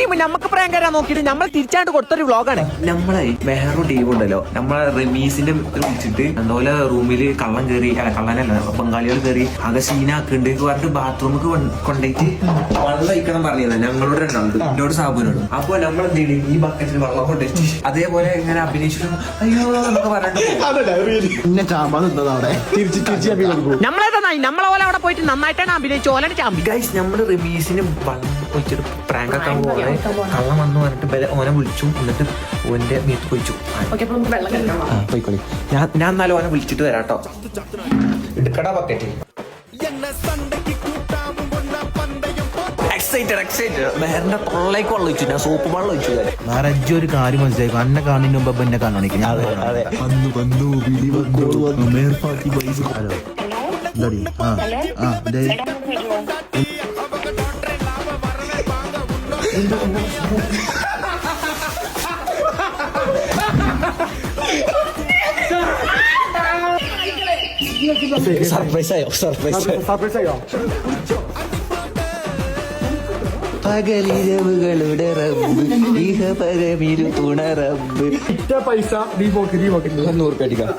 Team നമുക്ക് prank തരാൻ നോക്കിയിട്ട് നമ്മൾ തിരിച്ചാണ്ട് കൊടുത്തൊരു വ്ളോഗാണ്. നമ്മളെ മെഹറു ടീം ഉണ്ടല്ലോ, നമ്മളെ റമീസിന്റെ വിളിച്ചിട്ട് അതുപോലെ റൂമില് കള്ളം കയറി, കള്ളനല്ല ബംഗാളികൾ കയറി ആകെ സീനാക്കുണ്ട് പറഞ്ഞിട്ട് ബാത്റൂമിൽ കൊണ്ടുപോയിട്ട് വെള്ളം ഒഴിക്കണം പറഞ്ഞത് ഞങ്ങളോട് രണ്ടാളുണ്ട്, എന്നോട് സാബുനോട്. അപ്പൊ നമ്മൾ എന്ത് ചെയ്യും, ഈ ബക്കറ്റിൽ വെള്ളം കൊണ്ടുപോയിട്ട് അതേപോലെ ഇങ്ങനെ അഭിനയിച്ചിട്ടും അയ്യോ എന്നൊക്കെ പറഞ്ഞിട്ട് നമ്മളേതാ നമ്മളെ പോലെ അവിടെ പോയിട്ട് നന്നായിട്ടാണ് അഭിനയിച്ചു ഓലാണ് ചാമ്പി. ഗൈസ് നമ്മള് റിമീസിന് വെള്ളം ഒഴിച്ചിട്ട് പ്രാങ്ക് ആക്കാൻ പോലെ കള്ളം വന്നു പറഞ്ഞിട്ട് ഓനെ വിളിച്ചു, എന്നിട്ട് ഓന്റെ മീത്ത് പൊയിച്ചു. പോയിക്കോളി, ഞാൻ എന്നാലും ഓനെ വിളിച്ചിട്ട് വരാട്ടോ. എടുക്കടാ ബക്കറ്റ്. വേറെ തൊള്ളേക്ക് വെള്ളം ഒഴിച്ചു, ഞാൻ സോപ്പ് വെള്ളം ഒഴിച്ചു. വേറെ ഒരു കാര്യം മനസ്സിലാക്കും, അന്നെ കാണുന്നതിന് മുമ്പ് എന്നെ കാണിക്കും. സർപ്രൈസായോ പകലിരവുകളുടെ റബ്ബ് ഇഹ പരമിരു തുണ റബ്ബ്. പൈസ നീ പോക്ക് 100 രൂപ അടിക്കാം.